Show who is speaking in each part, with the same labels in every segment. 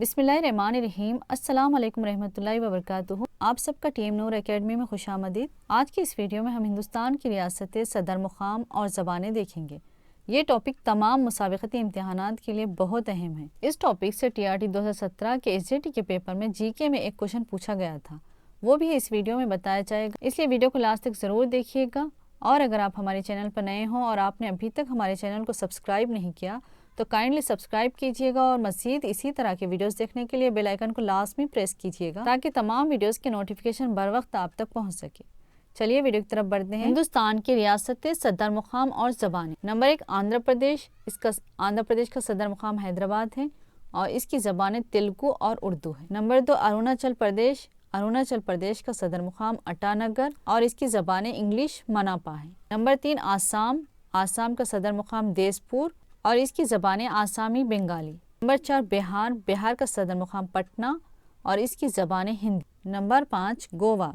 Speaker 1: बिस्मिल्लाहिर्रहमानिर्रहीम। अस्सलाम वालेकुम रहमतुल्लाहि व बरकातुहू। आप सबका टीम नूर एकेडमी में खुशामदीद। आज की इस वीडियो में हम हिंदुस्तान की रियासतें, सदर मुकाम और ज़बानें देखेंगे। ये टॉपिक तमाम मुसाबिकती इम्तिहानात के लिए बहुत अहम है। इस टॉपिक से TRT 2017 के SJT के पेपर में GK में एक क्वेश्चन पूछा गया था, वो भी इस वीडियो में बताया जाएगा, इसलिए वीडियो को लास्ट तक ज़रूर देखिएगा। और अगर आप हमारे चैनल पर नए हों और आपने अभी तक हमारे चैनल को सब्सक्राइब नहीं किया तो काइंडली सब्सक्राइब कीजिएगा और मज़ीद इसी तरह के वीडियोस देखने के लिए बेल आइकन को लास्ट में प्रेस कीजिएगा ताकि तमाम वीडियोस के नोटिफिकेशन बर वक्त आप तक पहुंच सके। चलिए वीडियो की तरफ बढ़ते हैं। हिंदुस्तान की रियासतें, सदर मुकाम और ज़बानें। नंबर 1 आंध्र प्रदेश। आंध्र प्रदेश का सदर मुकाम हैदराबाद है और इसकी ज़बानें तेलुगु और उर्दू है। नंबर 2 अरुणाचल प्रदेश। अरुणाचल प्रदेश का सदर मुकाम अटानगर और इसकी ज़बानें इंग्लिश मनापा है। नंबर 3 आसाम। आसाम का सदर मुकाम देसपुर और इसकी ज़बानें आसामी बंगाली। नंबर 4 बिहार। बिहार का सदर मुकाम पटना और इसकी ज़बानें हिंदी। नंबर 5 गोवा।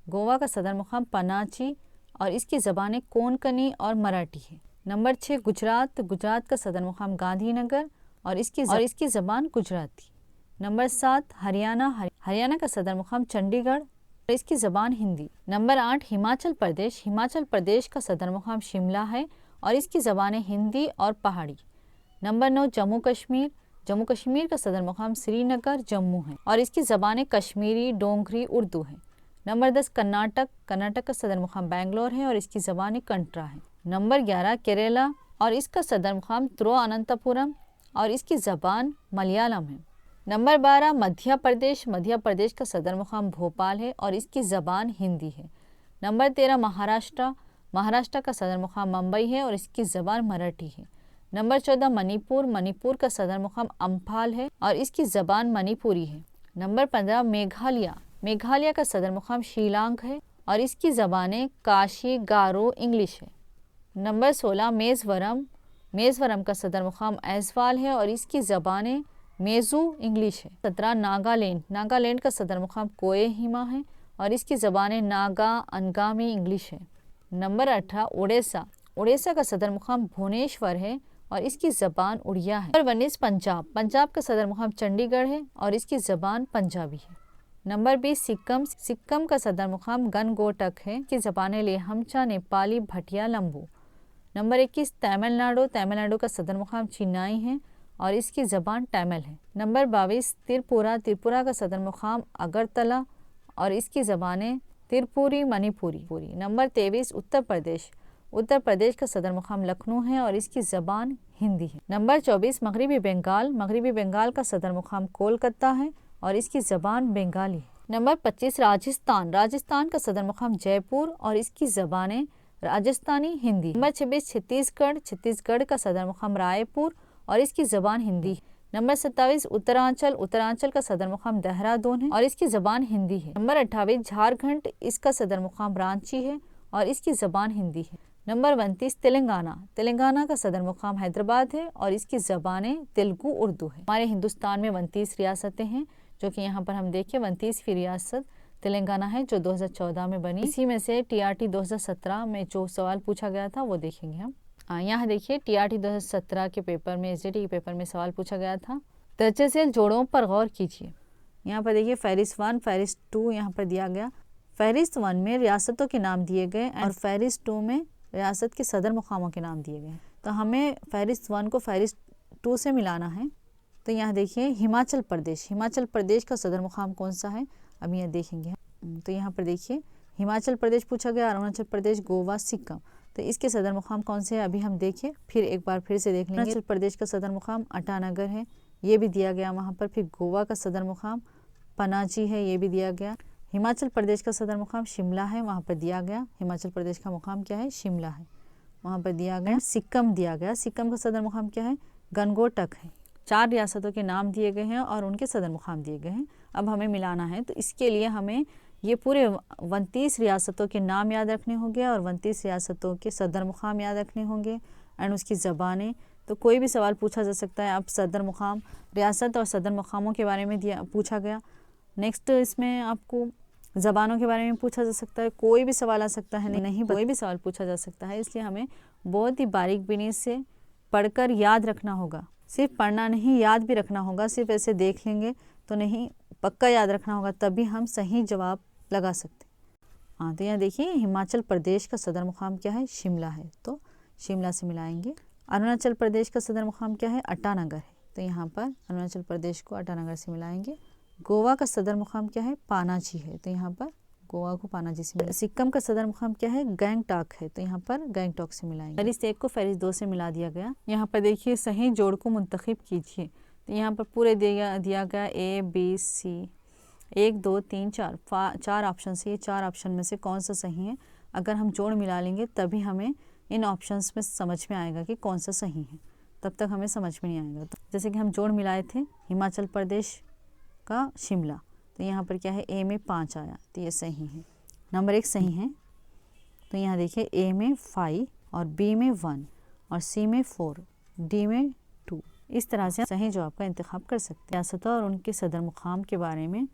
Speaker 1: गोवा का सदर मुकाम पनाची और इसकी ज़बानें कोंकणी और मराठी है। नंबर 6 गुजरात। गुजरात का सदर मुकाम गांधीनगर और इसकी ज़बान गुजराती। नंबर 7 हरियाणा। हरियाणा का सदर मुकाम चंडीगढ़ और इसकी ज़बान हिंदी। नंबर 8 हिमाचल प्रदेश। हिमाचल प्रदेश का सदर मुकाम शिमला है और इसकी ज़बानें हिंदी और पहाड़ी। नंबर 9 जम्मू कश्मीर। जम्मू कश्मीर का सदर मुकाम श्रीनगर जम्मू है और इसकी ज़बानें कश्मीरी, डोंगरी, उर्दू है। नंबर 10 कर्नाटक। कर्नाटक का सदर मुकाम बेंगलोर है और इसकी ज़बानें कंट्रा है। नंबर 11 केरला और इसका सदर मुकाम तिरुवनंतपुरम और इसकी ज़बान मलयालम है। नंबर 12 मध्य प्रदेश। मध्य प्रदेश का सदर मुकाम भोपाल है और इसकी ज़बान हिंदी है। नंबर 13 महाराष्ट्र। महाराष्ट्र का सदर मुकाम मुंबई है और इसकी ज़बान मराठी है। नंबर 14 मणिपुर। मणिपुर का सदर मुकाम अम्फाल है और इसकी ज़बान मणिपुरी है। नंबर 15 मेघालय। मेघालय का सदर मुकाम शिलांग है और इसकी ज़बानें काशी, गारो, इंग्लिश है। नंबर 16 मेज़वरम। मेज़वरम का सदर मुकाम ऐज़वाल है और इसकी ज़बानें मेज़ू, इंग्लिश है। 17 नागालैंड। नागालैंड का सदर मुकाम कोहिमा है और इसकी ज़बानें नागा, अंगामी, इंग्लिश है। नंबर 18 उड़ीसा। उड़ीसा का सदर मुकाम भुवनेश्वर है और इसकी ज़बान उड़िया है। नंबर 19 पंजाब। पंजाब का सदर मुकाम चंडीगढ़ है और इसकी ज़बान पंजाबी है। नंबर 20 सिक्किम। सिक्किम का सदर मुकाम गनगोटक है, इसकी ज़बानें लेहमचा, नेपाली, भटिया, लंबू। नंबर 21 तमिलनाडु। तमिलनाडु का सदर मुकाम चेन्नई है और इसकी ज़बान तमिल है। नंबर 22 त्रिपुरा। त्रिपुरा का सदर मुकाम अगरतला और इसकी ज़बानें त्रिपुरी, मणिपुरी। नंबर 23 उत्तर प्रदेश। उत्तर प्रदेश का सदर मुकाम लखनऊ है और इसकी ज़बान हिंदी है। नंबर 24 मगरबी बंगाल। मगरबी बंगाल का सदर मुकाम कोलकाता है और इसकी ज़बान बंगाली है। नंबर 25 राजस्थान। राजस्थान का सदर मुकाम जयपुर और इसकी ज़बानें राजस्थानी, हिंदी। नंबर 26 छत्तीसगढ़। छत्तीसगढ़ का सदर मुकाम रायपुर और इसकी ज़बान हिंदी है। नंबर 27 उत्तरांचल। उत्तरांचल का सदर मुकाम देहरादून है और इसकी ज़बान हिंदी है। नंबर 28 झारखंड। इसका सदर मुकाम रांची है और इसकी ज़बान हिंदी है। नंबर 29 तेलंगाना। तेलंगाना का सदर मुकाम हैदराबाद है और इसकी ज़बानें तेलुगु, उर्दू है। हमारे हिंदुस्तान में 29 रियासतें हैं, जो कि यहाँ पर हम देखिए 29वीं रियासत तेलंगाना है जो 2014 में बनी। इसी में से TRT 2017 में जो सवाल पूछा गया था वो देखेंगे हम। यहाँ देखिए TRT 2017 के पेपर में, SJT के पेपर में सवाल पूछा गया था। तर्जसेल जोड़ों पर गौर कीजिए। यहाँ पर देखिए फहरिस्त 1, फहरिस्त 2 यहाँ पर दिया गया। फहरिस्त 1 में रियासतों के नाम दिए गए और फहरिस्त 2 में रियासत के सदर मुकामों के नाम दिए गए। तो हमें फहरिस्त 1 को फहरिस्त 2 से मिलाना है। तो यहाँ देखिए हिमाचल प्रदेश। हिमाचल प्रदेश का सदर मुकाम कौन सा है, अभी यहाँ देखेंगे। तो यहाँ पर देखिए हिमाचल प्रदेश पूछा गया, अरुणाचल प्रदेश, गोवा, सिक्किम। तो इसके सदर मुकाम कौन से है अभी हम देखिए, फिर एक बार फिर से देख लेंगे। अरुणाचल प्रदेश का सदर मुकाम अटानगर है, ये भी दिया गया वहाँ पर। फिर गोवा का सदर मुकाम पनाजी है, ये भी दिया गया। हिमाचल प्रदेश का सदर मुकाम शिमला है, वहाँ पर दिया गया। हिमाचल प्रदेश का मुकाम क्या है, शिमला है, वहाँ पर दिया गया। सिक्किम दिया गया। सिक्किम का सदर मुकाम क्या है, गनगोटक है। 4 रियासतों के नाम दिए गए हैं और उनके सदर मुकाम दिए गए हैं। अब हमें मिलाना है, तो इसके लिए हमें ये पूरे 29 रियासतों के नाम याद रखने होंगे और 29 रियासतों के सदर मुकाम याद रखने होंगे एंड उसकी ज़बानें। तो कोई भी सवाल पूछा जा सकता है। अब सदर मुकाम, रियासत और सदर मुकामों के बारे में पूछा गया। नेक्स्ट इसमें आपको ज़बानों के बारे में पूछा जा सकता है। कोई भी सवाल आ सकता है, नहीं कोई भी सवाल पूछा जा सकता है, इसलिए हमें बहुत ही बारीक बीनी से पढ़कर याद रखना होगा सिर्फ पढ़ना नहीं, याद भी रखना होगा। सिर्फ ऐसे देख लेंगे तो नहीं, पक्का याद रखना होगा, तभी हम सही जवाब लगा सकते हैं। हाँ, तो यहाँ देखिए हिमाचल प्रदेश का सदर मुकाम क्या है, शिमला है, तो शिमला से मिलाएंगे। अरुणाचल प्रदेश का सदर मुकाम क्या है, ईटानगर है, तो यहाँ पर अरुणाचल प्रदेश को ईटानगर से मिलाएंगे। गोवा का सदर मुकाम क्या है, पानाजी है, तो यहाँ पर गोवा को पानाजी से मिलाएंगे। सिक्किम का सदर मुकाम क्या है, गैंगटॉक है, तो यहाँ पर गैंगटॉक से मिलाएंगे। फेरिस 1 को फेरिस 2 से मिला दिया गया। यहाँ पर देखिए सही जोड़ को मुंतखब कीजिए, तो यहाँ पर पूरे दिया गया A B C 1 2 3 4 4 ऑप्शन से, ये 4 ऑप्शन में से कौन सा सही है। अगर हम जोड़ मिला लेंगे तभी हमें इन ऑप्शंस में समझ में आएगा कि कौन सा सही है, तब तक हमें समझ में नहीं आएगा। तो जैसे कि हम जोड़ मिलाए थे हिमाचल प्रदेश का शिमला, तो यहाँ पर क्या है, A में 5 आया, तो ये सही है, नंबर 1 सही है। तो यहाँ देखिए A में 5 और B में 1 और C में 4, D में 2। इस तरह से सही जवाब का इंतखाब कर सकते हैं। रियासतों और उनके सदर मुकाम के बारे में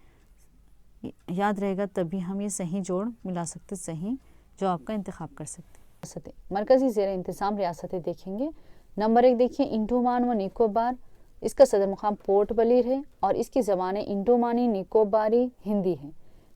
Speaker 1: याद रहेगा तभी हम ये सही जोड़ मिला सकते, सही जवाब का इंतखाब कर सकते। मरकजी ज़ेर इंतज़ाम रियासतें देखेंगे। नंबर 1 देखिए इंडोमान व निकोबार, इसका सदर मुकाम पोर्ट ब्लेयर है और इसकी ज़बानें इंडोमानी निकोबारी हिंदी है।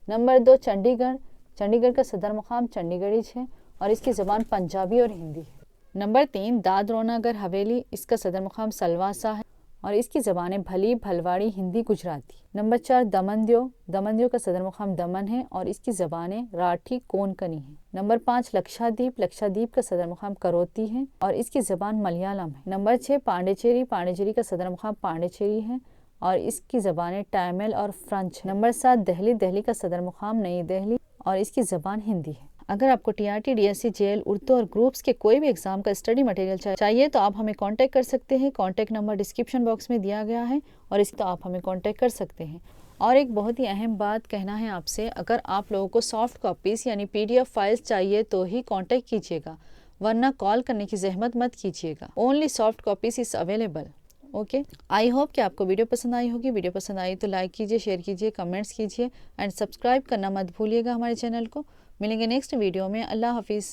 Speaker 1: नंबर 2 चंडीगढ़, चंडीगढ़ का सदर मुकाम चंडीगढ़ीज है और इसकी ज़बान पंजाबी और हिंदी है। नंबर 3 दादरा नगर हवेली, इसका सदर मुकाम सलवासा है और इसकी ज़बानें भली, भलवाड़ी, हिंदी, गुजराती। नंबर 4 दमन द्यू, दमन द्यू का सदर मुकाम दमन है और इसकी ज़बानें राठी, कोंकणी है। नंबर 5 लक्षद्वीप, लक्षद्वीप का सदर मुकाम करौती है और इसकी ज़बान मलयालम है। नंबर 6 पांडिचेरी, पांडिचेरी का सदर मुकाम पांडिचेरी है और इसकी ज़बानें तमिल और फ्रेंच। नंबर 7 दिल्ली, दिल्ली का सदर मुकाम नई दिल्ली और इसकी ज़बान हिंदी है। अगर आपको TRT, DSC, JL, उर्दू और ग्रुप्स के कोई भी एग्जाम का स्टडी मटेरियल चाहिए तो आप हमें कांटेक्ट कर सकते हैं। कांटेक्ट नंबर डिस्क्रिप्शन बॉक्स में दिया गया है और इसको तो आप हमें कांटेक्ट कर सकते हैं। और एक बहुत ही अहम बात कहना है आपसे, अगर आप लोगों को सॉफ्ट कॉपीज़ यानी PDF फाइल्स चाहिए तो ही कांटेक्ट कीजिएगा, वरना कॉल करने की जहमत मत कीजिएगा। Only soft copies is available. Okay, I hope कि आपको वीडियो पसंद आई होगी। वीडियो पसंद आई तो लाइक कीजिए, शेयर कीजिए, कमेंट्स कीजिए एंड सब्सक्राइब करना मत भूलिएगा हमारे चैनल को। मिलेंगे नेक्स्ट वीडियो में। अल्लाह हाफिज़।